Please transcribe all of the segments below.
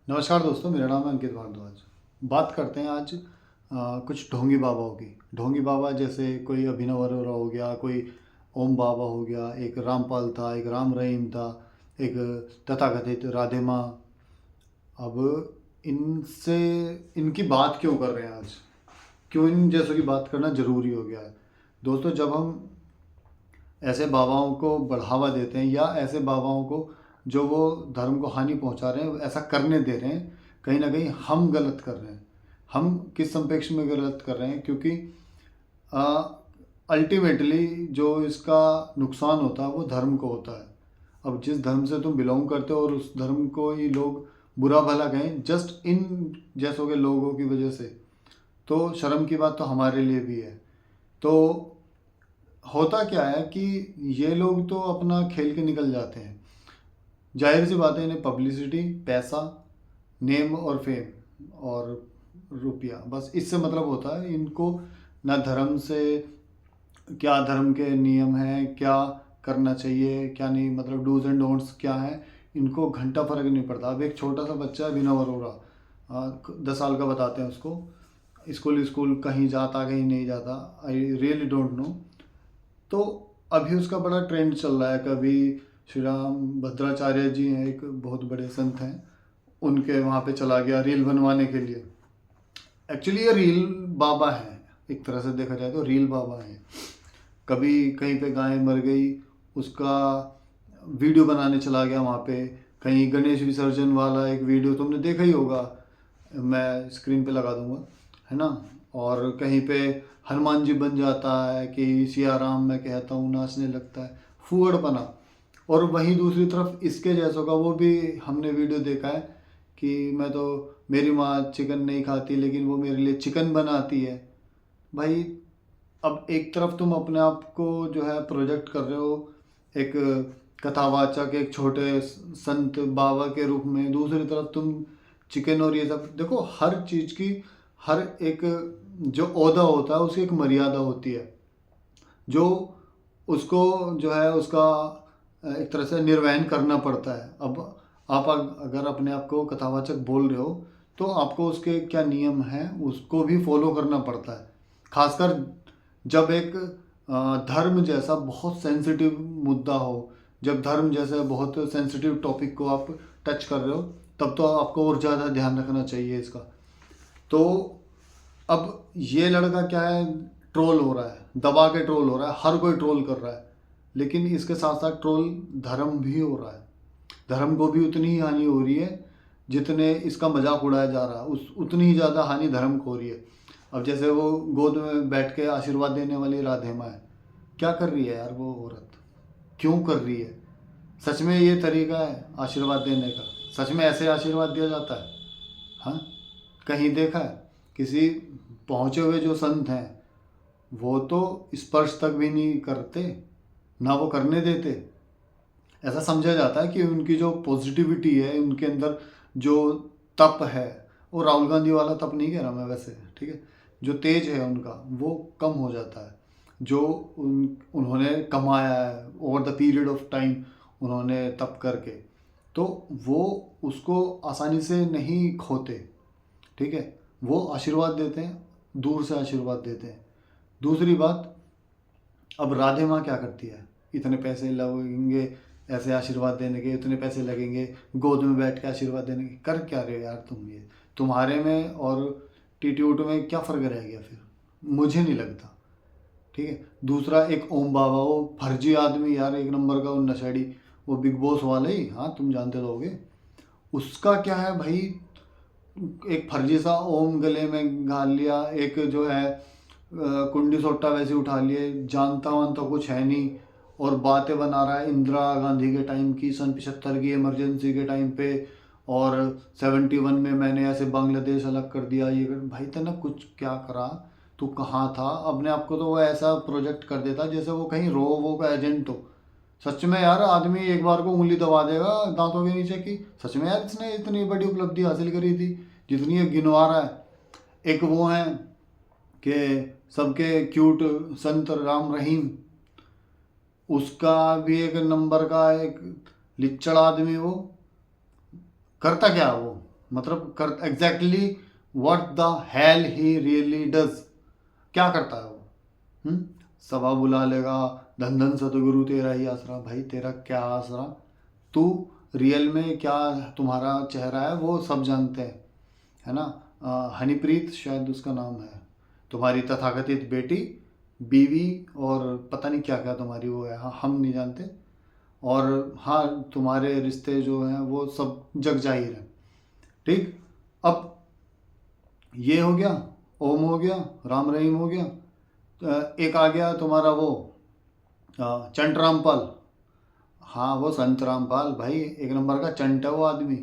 नमस्कार दोस्तों, मेरा नाम है अंकित भारद्वाज। बात करते हैं आज कुछ ढोंगी बाबाओं की। ढोंगी बाबा जैसे कोई अभिनव अरोरा हो गया, कोई ओम बाबा हो गया, एक रामपाल था, एक राम रहीम था, एक तथाकथित राधे माँ। अब इनसे इनकी बात क्यों कर रहे हैं आज? क्यों इन जैसों की बात करना ज़रूरी हो गया है? दोस्तों, जब हम ऐसे बाबाओं को बढ़ावा देते हैं या ऐसे बाबाओं को जो वो धर्म को हानि पहुंचा रहे हैं ऐसा करने दे रहे हैं, कहीं ना कहीं हम गलत कर रहे हैं। हम किस संपेक्ष में गलत कर रहे हैं? क्योंकि अल्टीमेटली जो इसका नुकसान होता है वो धर्म को होता है। अब जिस धर्म से तुम बिलोंग करते हो और उस धर्म को ही लोग बुरा भला कहें जस्ट इन जैसों के लोगों की वजह से, तो शर्म की बात तो हमारे लिए भी है। तो होता क्या है कि ये लोग तो अपना खेल के निकल जाते हैं। जाहिर सी बात है, इन्हें पब्लिसिटी, पैसा, नेम और फेम और रुपया, बस इससे मतलब होता है। इनको ना धर्म से, क्या धर्म के नियम हैं, क्या करना चाहिए क्या नहीं, मतलब डूज एंड डोंट्स क्या है, इनको घंटा फर्क नहीं पड़ता। अब एक छोटा सा बच्चा है, अभिनव अरोरा, 10 साल का बताते हैं उसको, स्कूल स्कूल कहीं जाता कहीं नहीं जाता, आई रियली डोंट नो। तो अभी उसका बड़ा ट्रेंड चल रहा है। कभी श्री राम भद्राचार्य जी हैं, एक बहुत बड़े संत हैं, उनके वहाँ पे चला गया रील बनवाने के लिए। एक्चुअली ये रील बाबा हैं, एक तरह से देखा जाए तो रील बाबा हैं। कभी कहीं पे गाय मर गई, उसका वीडियो बनाने चला गया वहाँ पे। कहीं गणेश विसर्जन वाला एक वीडियो तुमने देखा ही होगा, मैं स्क्रीन पे लगा दूंगा, है ना। और कहीं पे हनुमान जी बन जाता है कि सिया राम मैं कहता हूँ, नाचने लगता है, फूहड़पना। और वहीं दूसरी तरफ इसके जैसों का वो भी हमने वीडियो देखा है कि मैं तो, मेरी माँ चिकन नहीं खाती लेकिन वो मेरे लिए चिकन बनाती है। भाई, अब एक तरफ तुम अपने आप को जो है प्रोजेक्ट कर रहे हो एक कथावाचक, एक छोटे संत बाबा के रूप में, दूसरी तरफ तुम चिकन और ये सब देखो। हर चीज़ की, हर एक जो ओहदा होता है उसकी एक मर्यादा होती है, जो उसको जो है उसका एक तरह से निर्वहन करना पड़ता है। अब आप अगर अपने आप को कथावाचक बोल रहे हो तो आपको उसके क्या नियम हैं उसको भी फॉलो करना पड़ता है। खासकर जब एक धर्म जैसा बहुत सेंसिटिव मुद्दा हो, जब धर्म जैसे बहुत सेंसिटिव टॉपिक को आप टच कर रहे हो, तब तो आपको और ज़्यादा ध्यान रखना चाहिए इसका। तो अब ये लड़का क्या है, ट्रोल हो रहा है, दबा के ट्रोल हो रहा है, हर कोई ट्रोल कर रहा है। लेकिन इसके साथ साथ ट्रोल धर्म भी हो रहा है। धर्म को भी उतनी ही हानि हो रही है जितने इसका मजाक उड़ाया जा रहा है, उस उतनी ही ज़्यादा हानि धर्म को हो रही है। अब जैसे वो गोद में बैठ के आशीर्वाद देने वाली राधे माँ है, क्या कर रही है यार वो औरत? क्यों कर रही है? सच में ये तरीका है आशीर्वाद देने का? सच में ऐसे आशीर्वाद दिया जाता है? हाँ, कहीं देखा है? किसी पहुँचे हुए जो संत हैं वो तो स्पर्श तक भी नहीं करते, ना वो करने देते। ऐसा समझा जाता है कि उनकी जो पॉजिटिविटी है, उनके अंदर जो तप है, वो राहुल गांधी वाला तप नहीं कह रहा मैं वैसे, ठीक है, जो तेज है उनका वो कम हो जाता है। जो उन्होंने कमाया है over the period of time, उन्होंने तप करके, तो वो उसको आसानी से नहीं खोते। ठीक है, वो आशीर्वाद देते हैं, दूर से आशीर्वाद देते हैं। दूसरी बात, अब राधे माँ क्या करती है? इतने पैसे लगेंगे ऐसे आशीर्वाद देने के, इतने पैसे लगेंगे गोद में बैठ के आशीर्वाद देने के, कर क्या रहे हो यार तुम? ये तुम्हारे में और टीट्यूट में क्या फ़र्क रह गया फिर? मुझे नहीं लगता। ठीक है, दूसरा एक ओम बाबा, वो फर्जी आदमी यार, एक नंबर का वो नशेड़ी, वो बिग बॉस वाले ही, हाँ तुम जानते तो होगे। उसका क्या है भाई, एक फर्जी सा ओम गले में घाल लिया, एक जो है कुंडी सोट्टा वैसे उठा लिए, जानता वानता कुछ है नहीं, और बातें बना रहा है इंदिरा गांधी के टाइम की, सन 75 की इमरजेंसी के टाइम पे, और 71 में मैंने ऐसे बांग्लादेश अलग कर दिया। ये भाई तेने कुछ क्या करा? तू कहाँ था? अपने आप को तो वो ऐसा प्रोजेक्ट कर देता जैसे वो कहीं वो का एजेंट हो। सच में यार, आदमी एक बार को उंगली दबा देगा दांतों के नीचे की। सच में यार, इसने इतनी बड़ी उपलब्धि हासिल करी थी जितनी ये गिनवा रहा है। एक वो हैं कि सबके क्यूट संत राम रहीम, उसका भी एक नंबर का एक लिच्चड़ आदमी, वो करता क्या वो? मतलब कर exactly what the hell he really does, क्या करता है वो? सभा बुला लेगा, धन धन सतगुरु तेरा ही आसरा। भाई तेरा क्या आसरा? तू रियल में क्या तुम्हारा चेहरा है वो सब जानते हैं, है ना। हनीप्रीत शायद उसका नाम है, तुम्हारी तथाकथित बेटी, बीवी और पता नहीं क्या क्या तुम्हारी वो है, हाँ हम नहीं जानते। और हाँ तुम्हारे रिश्ते जो हैं वो सब जग जाहिर है, ठीक। अब ये हो गया, ओम हो गया, राम रहीम हो गया। एक आ गया तुम्हारा वो चंट रामपाल। हाँ वो संत रामपाल भाई एक नंबर का चंट है वो आदमी।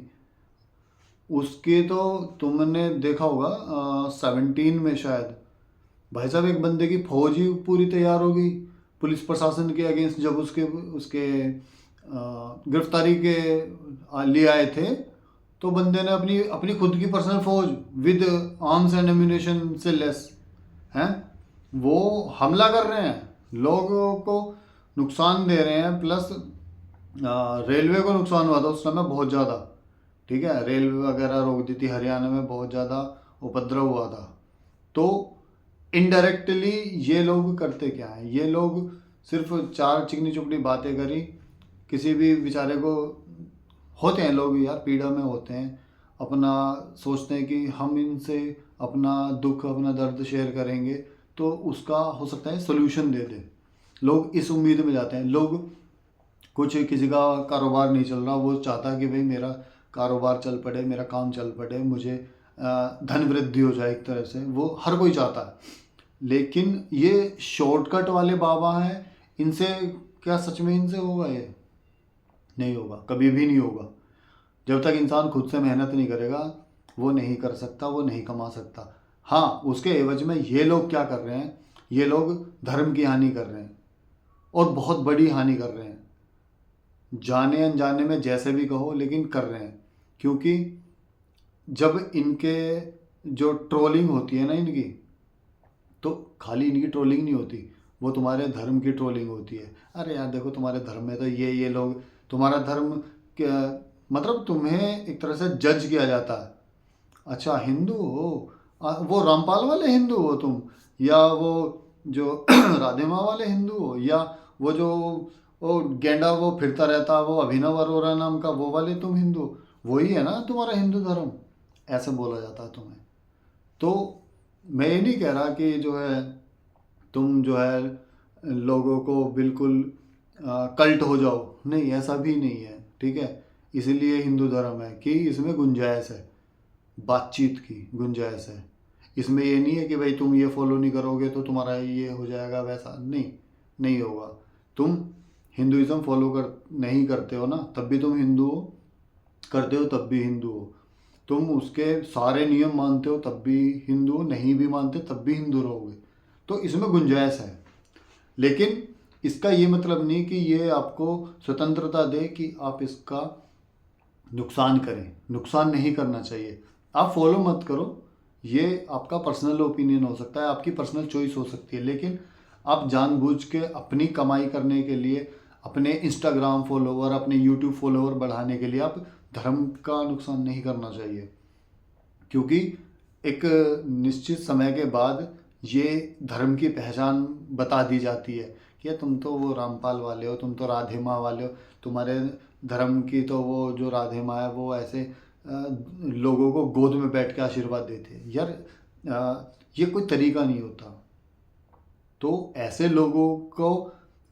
उसके तो तुमने देखा होगा 17 में शायद, भाई साहब एक बंदे की फौज ही पूरी तैयार हो गई पुलिस प्रशासन के अगेंस्ट, जब उसके उसके गिरफ्तारी के लिए आए थे, तो बंदे ने अपनी अपनी खुद की पर्सनल फौज विद आर्म्स एंड एम्यूनेशन से लेस हैं, वो हमला कर रहे हैं, लोगों को नुकसान दे रहे हैं, प्लस रेलवे को नुकसान हुआ था उस समय बहुत ज़्यादा, ठीक है, रेलवे वगैरह रोक दी थी, हरियाणा में बहुत ज़्यादा उपद्रव हुआ था। तो इनडायरेक्टली ये लोग करते क्या हैं, ये लोग सिर्फ चार चिकनी चुपड़ी बातें करी, किसी भी बेचारे को, होते हैं लोग यार पीड़ा में होते हैं, अपना सोचते हैं कि हम इनसे अपना दुख अपना दर्द शेयर करेंगे तो उसका हो सकता है सोल्यूशन दे दे, लोग इस उम्मीद में जाते हैं। लोग कुछ किसी का कारोबार नहीं चल रहा, वो चाहता कि भाई मेरा कारोबार चल पड़े, मेरा काम चल पड़े, मुझे धन वृद्धि हो जाए, एक तरह से वो हर कोई चाहता है। लेकिन ये शॉर्टकट वाले बाबा हैं, इनसे क्या सच में इनसे होगा? ये नहीं होगा, कभी भी नहीं होगा। जब तक इंसान खुद से मेहनत नहीं करेगा वो नहीं कर सकता, वो नहीं कमा सकता। हाँ उसके एवज में ये लोग क्या कर रहे हैं, ये लोग धर्म की हानि कर रहे हैं और बहुत बड़ी हानि कर रहे हैं, जाने अनजाने में जैसे भी कहो लेकिन कर रहे हैं। क्योंकि जब इनके जो ट्रोलिंग होती है ना इनकी, तो खाली इनकी ट्रोलिंग नहीं होती, वो तुम्हारे धर्म की ट्रोलिंग होती है। अरे यार देखो तुम्हारे धर्म में तो ये लोग, तुम्हारा धर्म क्या, मतलब तुम्हें एक तरह से जज किया जाता है। अच्छा हिंदू हो, वो रामपाल वाले हिंदू हो तुम, या वो जो राधे माँ वाले हिंदू हो, या वो जो वो गेंडा वो फिरता रहता है वो अभिनव अरोरा नाम का वो वाले तुम हिंदू, वही है ना तुम्हारा हिंदू धर्म, ऐसे बोला जाता है तुम्हें। तो मैं ये नहीं कह रहा कि जो है तुम जो है लोगों को बिल्कुल कल्ट हो जाओ, नहीं ऐसा भी नहीं है, ठीक है। इसीलिए हिंदू धर्म है कि इसमें गुंजाइश है, बातचीत की गुंजाइश है। इसमें ये नहीं है कि भाई तुम ये फॉलो नहीं करोगे तो तुम्हारा ये हो जाएगा, वैसा नहीं, नहीं होगा। तुम हिंदुइज्म फॉलो कर नहीं करते हो ना तब भी तुम हिंदू हो, करते हो तब भी हिंदू हो, तुम उसके सारे नियम मानते हो तब भी हिंदू हो, नहीं भी मानते तब भी हिंदू रहोगे। तो इसमें गुंजाइश है, लेकिन इसका ये मतलब नहीं कि ये आपको स्वतंत्रता दे कि आप इसका नुकसान करें, नुकसान नहीं करना चाहिए। आप फॉलो मत करो, ये आपका पर्सनल ओपिनियन हो सकता है, आपकी पर्सनल चॉइस हो सकती है, लेकिन आप जानबूझ के अपनी कमाई करने के लिए, अपने इंस्टाग्राम फॉलोवर, अपने यूट्यूब फॉलोवर बढ़ाने के लिए आप धर्म का नुकसान नहीं करना चाहिए। क्योंकि एक निश्चित समय के बाद ये धर्म की पहचान बता दी जाती है कि तुम तो वो रामपाल वाले हो, तुम तो राधे माँ वाले हो, तुम्हारे धर्म की तो वो जो राधे माँ है वो ऐसे लोगों को गोद में बैठ के आशीर्वाद देते हैं। यार ये कोई तरीका नहीं होता। तो ऐसे लोगों को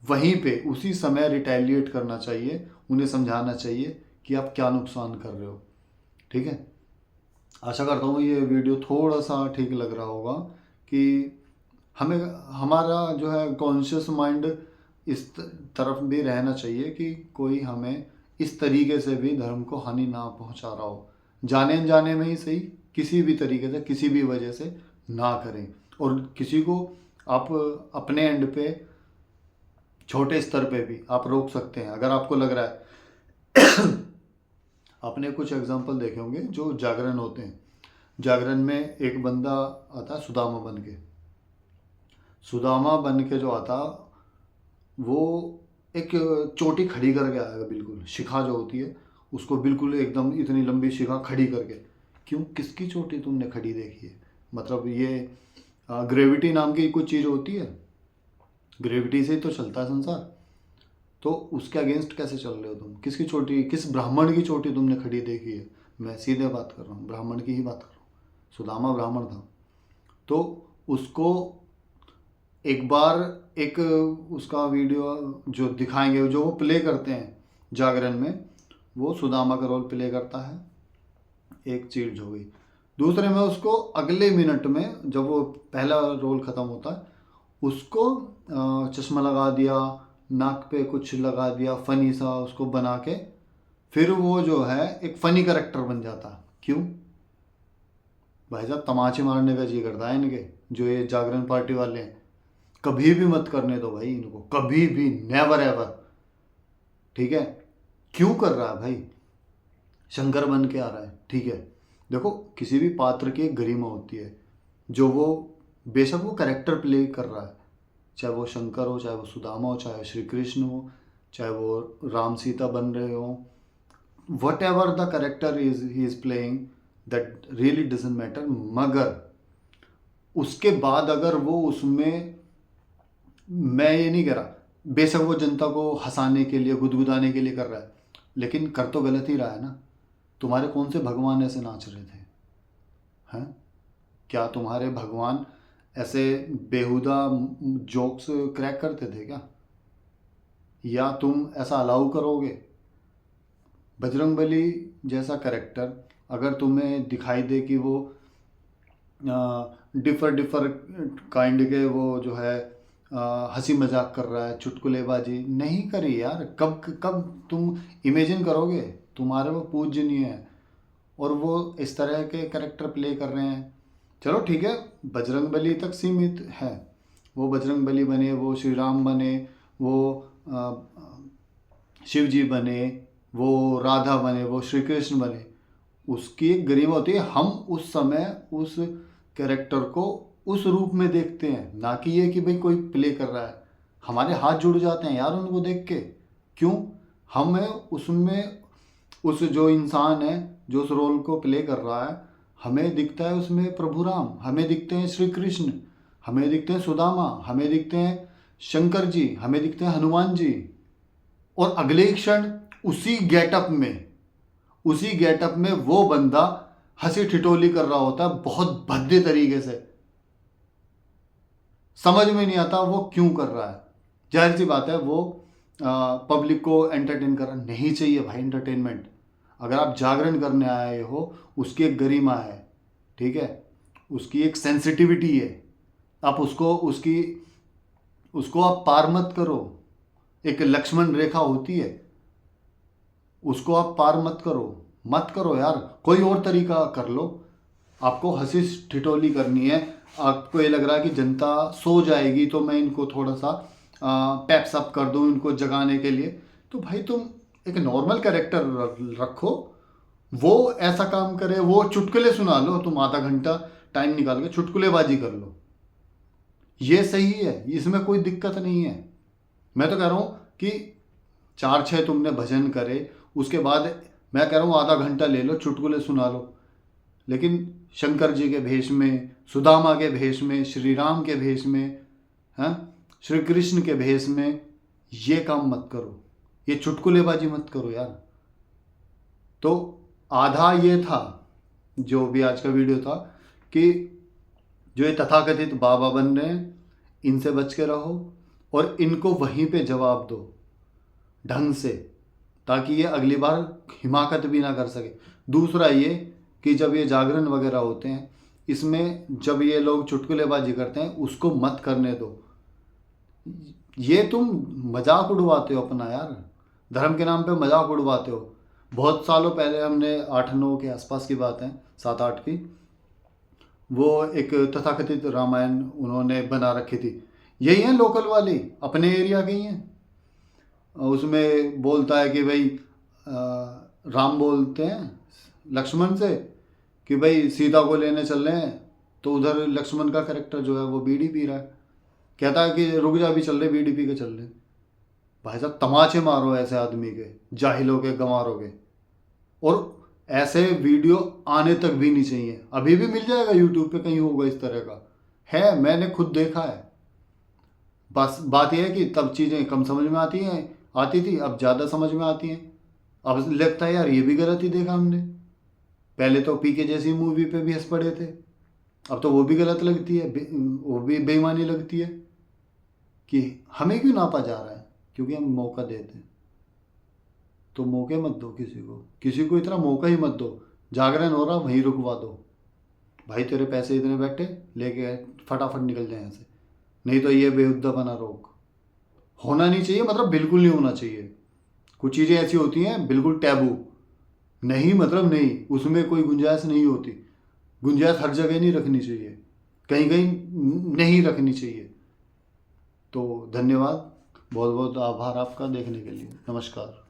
वहीं पे उसी समय रिटेलिएट करना चाहिए, उन्हें समझाना चाहिए कि आप क्या नुकसान कर रहे हो, ठीक है। आशा करता हूँ ये वीडियो थोड़ा सा ठीक लग रहा होगा कि हमें हमारा जो है कॉन्शियस माइंड इस तरफ भी रहना चाहिए कि कोई हमें इस तरीके से भी धर्म को हानि ना पहुंचा रहा हो, जाने अनजाने में ही सही, किसी भी तरीके से किसी भी वजह से ना करें। और किसी को आप अपने एंड पे छोटे स्तर पे भी आप रोक सकते हैं अगर आपको लग रहा है। आपने कुछ एग्जांपल देखे होंगे जो जागरण होते हैं, जागरण में एक बंदा आता है सुदामा बन के, सुदामा बन के जो आता वो एक चोटी खड़ी करके आएगा, बिल्कुल शिखा जो होती है उसको बिल्कुल एकदम इतनी लंबी शिखा खड़ी करके, क्यों, किसकी चोटी तुमने खड़ी देखी है? मतलब ये ग्रेविटी नाम की कुछ चीज़ होती है, ग्रेविटी से ही तो चलता है संसार, तो उसके अगेंस्ट कैसे चल रहे हो तुम? किसकी चोटी, किस ब्राह्मण की चोटी तुमने खड़ी देखी है? मैं सीधे बात कर रहा हूँ, ब्राह्मण की ही बात कर रहा हूँ। सुदामा ब्राह्मण था, तो उसको एक बार एक उसका वीडियो जो दिखाएंगे, जो वो प्ले करते हैं जागरण में, वो सुदामा का रोल प्ले करता है, एक चीज हो गई। दूसरे में उसको अगले मिनट में जब वो पहला रोल ख़त्म होता है, उसको चश्मा लगा दिया, नाक पे कुछ लगा दिया फनी सा उसको बना के, फिर वो जो है एक फनी करेक्टर बन जाता। क्यों भाई साहब, तमाचे मारने का जी करता है इनके, जो ये जागरण पार्टी वाले हैं। कभी भी मत करने दो भाई इनको, कभी भी, नेवर एवर। ठीक है, क्यों कर रहा है भाई, शंकर बन के आ रहा है, ठीक है। देखो, किसी भी पात्र की एक गरिमा होती है, जो वो बेशक वो कैरेक्टर प्ले कर रहा है, चाहे वो शंकर हो, चाहे वो सुदामा हो, चाहे श्री कृष्ण हो, चाहे वो राम सीता बन रहे हो, what ever the character is he is playing, that really doesn't matter. मगर उसके बाद अगर वो उसमें, मैं ये नहीं कह रहा, बेशक वो जनता को हंसाने के लिए, गुदगुदाने के लिए कर रहा है, लेकिन कर तो गलत ही रहा है ना। तुम्हारे कौन से भगवान ऐसे नाच रहे थे? हैं? क्या तुम्हारे भगवान ऐसे बेहुदा जोक्स क्रैक करते थे क्या? या तुम ऐसा अलाउ करोगे? बजरंगबली जैसा कैरेक्टर अगर तुम्हें दिखाई दे कि वो डिफर डिफर काइंड के वो जो है हंसी मजाक कर रहा है, चुटकुलेबाजी नहीं करी यार, कब कब तुम इमेजिन करोगे? तुम्हारे वो पूजनीय है और वो इस तरह के कैरेक्टर प्ले कर रहे हैं। चलो ठीक है, बजरंगबली तक सीमित है, वो बजरंगबली बने, वो श्री राम बने, वो शिव जी बने, वो राधा बने, वो श्री कृष्ण बने, उसकी एक गरिमा होती है। हम उस समय उस कैरेक्टर को उस रूप में देखते हैं, ना कि ये कि भाई कोई प्ले कर रहा है। हमारे हाथ जुड़ जाते हैं यार उनको देख के। क्यों? हमें उसमें, उस जो इंसान है जो उस रोल को प्ले कर रहा है, हमें दिखता है उसमें प्रभु राम, हमें दिखते हैं श्री कृष्ण, हमें दिखते हैं सुदामा, हमें दिखते हैं शंकर जी, हमें दिखते हैं हनुमान जी। और अगले क्षण उसी गेटअप में वो बंदा हंसी ठिठोली कर रहा होता है बहुत भद्दे तरीके से। समझ में नहीं आता वो क्यों कर रहा है। जाहिर सी बात है, वो पब्लिक को एंटरटेन करना नहीं चाहिए भाई। एंटरटेनमेंट, अगर आप जागरण करने आए हो, उसकी एक गरिमा है, ठीक है, उसकी एक सेंसिटिविटी है, आप उसको आप पार मत करो। एक लक्ष्मण रेखा होती है, उसको आप पार मत करो यार, कोई और तरीका कर लो। आपको हंसी ठिठोली करनी है, आपको ये लग रहा है कि जनता सो जाएगी तो मैं इनको थोड़ा सा पैप्स अप कर दूं इनको जगाने के लिए, तो भाई तुम एक नॉर्मल कैरेक्टर रखो, वो ऐसा काम करे, वो चुटकुले सुना लो, तुम आधा घंटा टाइम निकाल के चुटकुलेबाजी कर लो, ये सही है, इसमें कोई दिक्कत नहीं है। मैं तो कह रहा हूँ कि 4-6 तुमने भजन करे, उसके बाद मैं कह रहा हूँ आधा घंटा ले लो, चुटकुले सुना लो, लेकिन शंकर जी के भेष में, सुदामा के भेष में, श्री राम के भेष में, हैं, श्री कृष्ण के भेष में ये काम मत करो, ये चुटकुलेबाजी मत करो यार। तो आधा ये था जो भी आज का वीडियो था, कि जो ये तथाकथित बाबा बन रहे हैं, इनसे बच के रहो और इनको वहीं पे जवाब दो ढंग से, ताकि ये अगली बार हिमाकत भी ना कर सके। दूसरा ये कि जब ये जागरण वगैरह होते हैं, इसमें जब ये लोग चुटकुलेबाजी करते हैं, उसको मत करने दो। ये तुम मजाक उड़वाते हो अपना यार, धर्म के नाम पे मजाक उड़वाते हो। बहुत सालों पहले, हमने 8-9 के आसपास की बात है, 7-8 की, वो एक तथाकथित रामायण उन्होंने बना रखी थी। यही है लोकल वाली, अपने एरिया के ही हैं। उसमें बोलता है कि भाई राम बोलते हैं लक्ष्मण से कि भाई सीता को लेने चल रहे हैं, तो उधर लक्ष्मण का कैरेक्टर जो है वो बीड़ी पी रहा है, कहता है कि रुक जा, भी चल रहे, बीड़ी पी के चल रहे। भाई साहब, तमाचे मारो ऐसे आदमी के, जाहिलों के, गंवारों के। और ऐसे वीडियो आने तक भी नहीं चाहिए। अभी भी मिल जाएगा यूट्यूब पे, कहीं होगा इस तरह का, है, मैंने खुद देखा है। बस बात यह है कि तब चीज़ें कम समझ में आती थी, अब ज़्यादा समझ में आती हैं। अब लगता है यार ये भी गलत ही देखा हमने। पहले तो पीके जैसी मूवी पे भी हंस पड़े थे, अब तो वो भी गलत लगती है, वो भी बेईमानी लगती है कि हमें क्यों नापा जा रहा है, क्योंकि हम मौका देते हैं। तो मौके मत दो किसी को इतना मौका ही मत दो। जागरण हो रहा वहीं रुकवा दो, भाई तेरे पैसे इतने बैठे लेके फटाफट निकल जाए यहाँ से, नहीं तो ये बेहुद्दा बना रोक। होना नहीं चाहिए, मतलब बिल्कुल नहीं होना चाहिए। कुछ चीज़ें ऐसी होती हैं बिल्कुल टैबू, नहीं मतलब नहीं, उसमें कोई गुंजाइश नहीं होती। गुंजाइश हर जगह नहीं रखनी चाहिए, कहीं कहीं नहीं रखनी चाहिए। तो धन्यवाद, बहुत बहुत आभार आपका देखने के लिए। नमस्कार।